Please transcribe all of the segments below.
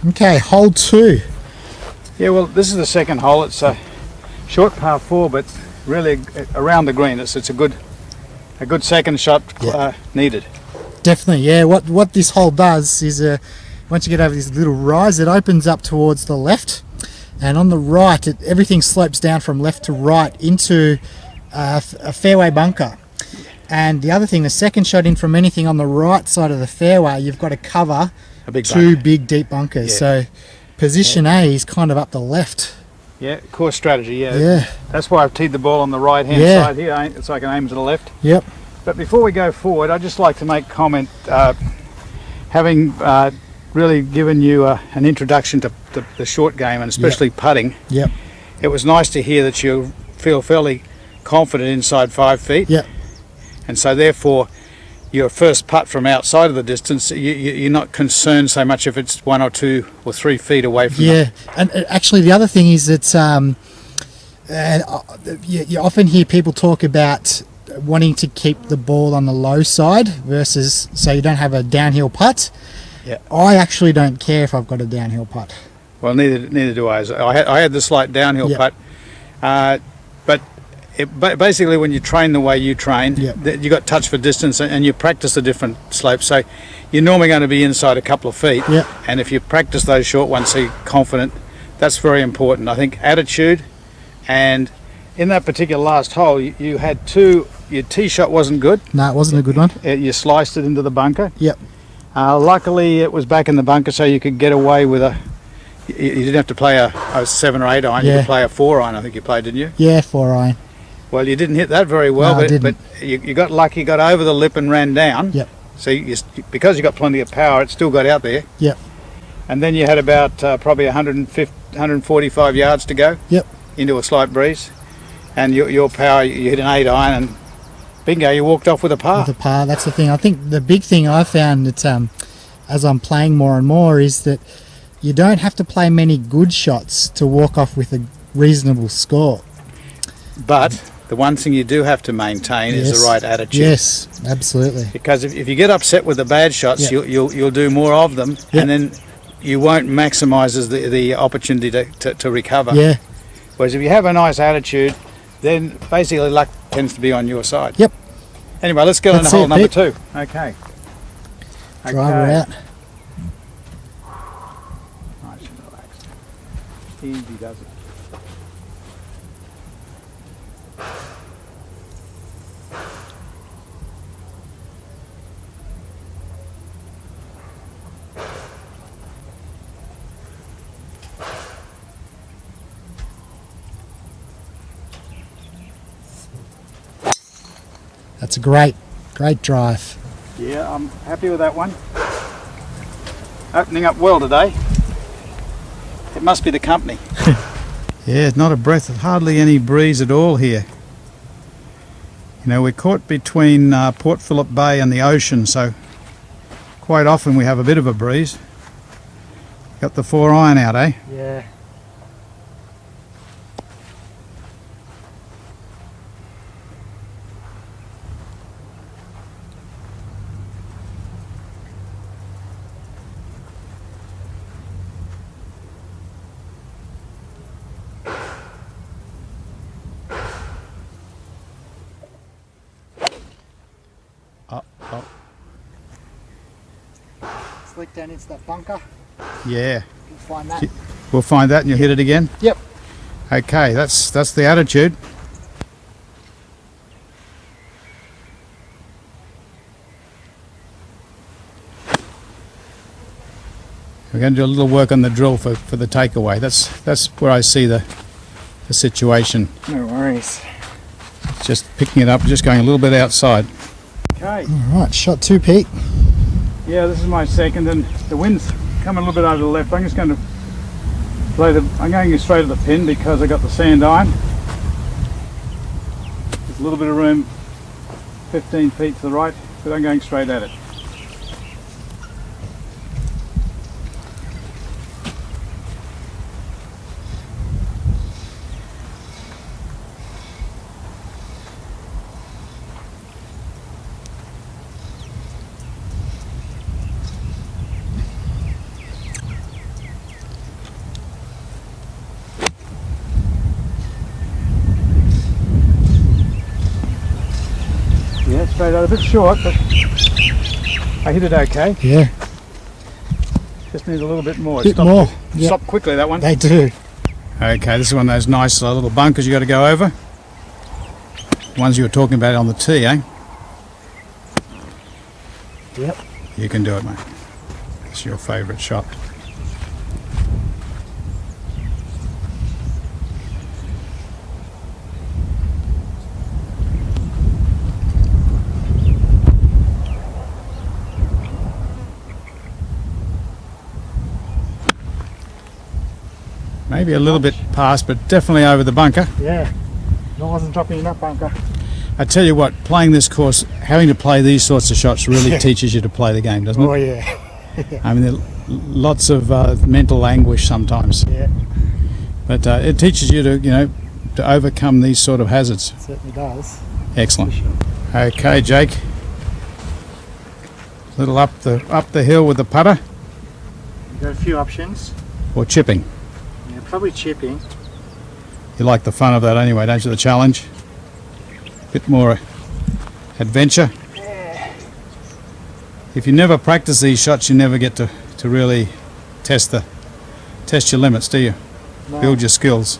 Okay, hole 2. Yeah, well, this is the second hole. It's a short par 4, but really around the green. It's a good second shot needed. Definitely, yeah. What this hole does is, once you get over this little rise, it opens up towards the left, and on the right, everything slopes down from left to right into a fairway bunker. And the other thing, the second shot in from anything on the right side of the fairway, you've got to cover two big deep bunkers. Yeah. So position A is kind of up the left. Yeah, course strategy, Yeah. That's why I've teed the ball on the right-hand side here, so I can aim to the left. Yep. But before we go forward, I'd just like to make comment, having really given you an introduction to the short game, and especially putting. Yep. It was nice to hear that you feel fairly confident inside 5 feet. Yep. And so therefore, your first putt from outside of the distance, you're not concerned so much if it's 1 or 2 or 3 feet away from Yeah, and actually the other thing is that you often hear people talk about wanting to keep the ball on the low side versus so you don't have a downhill putt. Yeah. I actually don't care if I've got a downhill putt. Well, neither do I. I had the slight downhill putt, but basically when you train the way you train, you got touch for distance and you practice the different slopes. So you're normally going to be inside a couple of feet, and if you practice those short ones so you're confident, that's very important. I think attitude, and in that particular last hole, you had your tee shot wasn't good. No, it wasn't a good one. You sliced it into the bunker. Yep. Luckily, it was back in the bunker, so you could get away with you didn't have to play a 7 or 8 iron. You could play a 4 iron. I think you played, didn't you? Yeah, 4 iron. Well, you didn't hit that very well, but you got lucky, got over the lip and ran down. Yep. So because you got plenty of power, it still got out there. Yep. And then you had about probably 145 yards to go. Yep. Into a slight breeze, and your power, you hit an 8 iron, and bingo, you walked off with a par. With a par, that's the thing. I think the big thing I found that as I'm playing more and more is that you don't have to play many good shots to walk off with a reasonable score. But the one thing you do have to maintain is the right attitude. Yes, absolutely. Because if you get upset with the bad shots, you'll do more of them, and then you won't maximise the opportunity to recover. Yeah. Whereas if you have a nice attitude, then basically luck tends to be on your side. Yep. Anyway, let's get on to hole number 2. Okay. Driver out. Nice and relaxed. Easy does it. That's a great drive. Yeah, I'm happy with that one. Opening up well today. It must be the company. Yeah, not a breath of hardly any breeze at all here. You know, we're caught between Port Phillip Bay and the ocean, so quite often we have a bit of a breeze. Got the 4 iron out, eh? Yeah. Slick down into that bunker. Yeah. We'll find that. We'll find that and you'll hit it again? Yep. Okay, that's the attitude. We're going to do a little work on the drill for the takeaway. That's where I see the situation. No worries. Just picking it up, just going a little bit outside. Okay. All right, shot 2, Pete. Yeah, this is my second, and the wind's coming a little bit over to the left. I'm just going to I'm going straight at the pin because I got the sand iron. There's a little bit of room, 15 feet to the right, but I'm going straight at it. straight out, a bit short, but I hit it okay. Yeah. Just need a little bit more. Bit more. Yep. Stop quickly, that one. They do. Okay, this is one of those nice little bunkers you got to go over. Ones you were talking about on the tee, eh? Yep. You can do it, mate. It's your favourite shot. Maybe a little bit past, but definitely over the bunker. Yeah. I wasn't dropping in that bunker. I tell you what, playing this course, having to play these sorts of shots really teaches you to play the game, doesn't it? Oh yeah. I mean, there are lots of mental anguish sometimes, Yeah. but it teaches you to, to overcome these sort of hazards. It certainly does. Excellent. Okay, Jake. Little up the hill with the putter You've got a few options. or chipping. Yeah, probably chipping. You like the fun of that anyway, don't you? The challenge. Bit more adventure. If you never practice these shots, you never get to really test your limits, do you? No. Build your skills.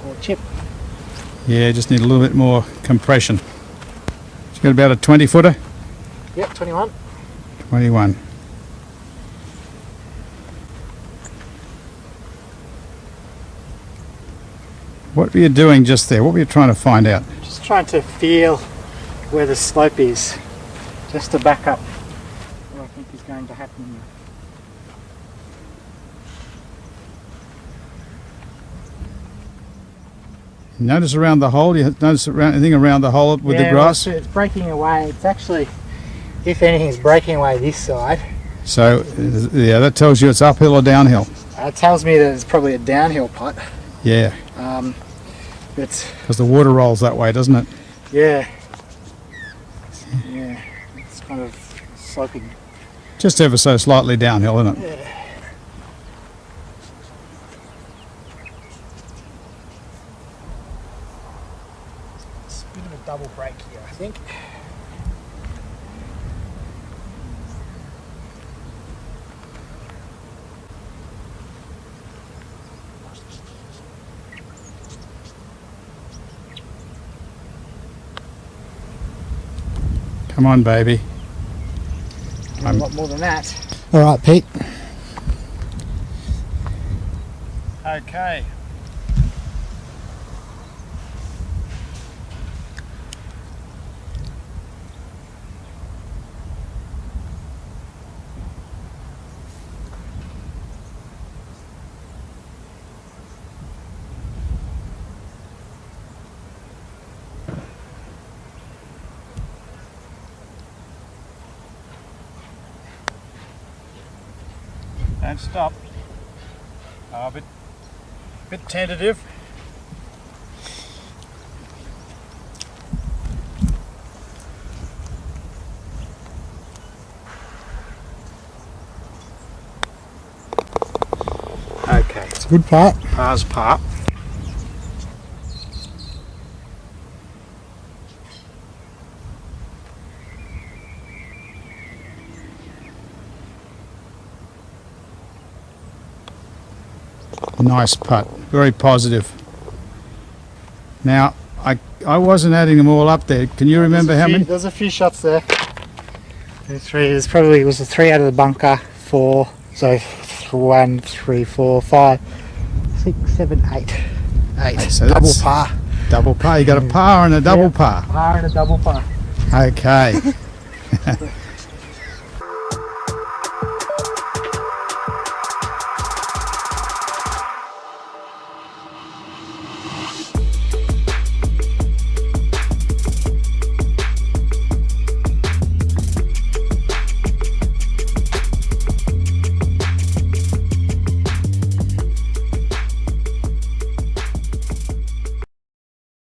Or chip. Yeah, just need a little bit more compression. You got about a 20 footer? Yep, 21. 21. What were you doing just there? What were you trying to find out? Just trying to feel where the slope is, just to back up what I think is going to happen here. Notice around the hole, you notice anything around the hole with the grass? Well, it's breaking away. It's actually, if anything, it's breaking away this side. So, yeah, that tells you it's uphill or downhill. It tells me that it's probably a downhill putt. Yeah, But because the water rolls that way, doesn't it? yeah, it's kind of sloping. Just ever so slightly downhill, isn't it? Yeah. It's a bit of a double break here, I think. Come on, baby. A lot more than that. All right, Pete. Okay. Don't stop. Oh, a bit tentative. Okay, It's a good part. par's par. Nice putt, very positive. Now, I wasn't adding them all up there. Can you remember how many? There's a few shots there. There's probably was a 3 out of the bunker, 4. So 1, 3, 4, 5, 6, 7, 8. 8. So Double that's par. Double par. You got a par and a double Yep. par. Par and a double par. Okay.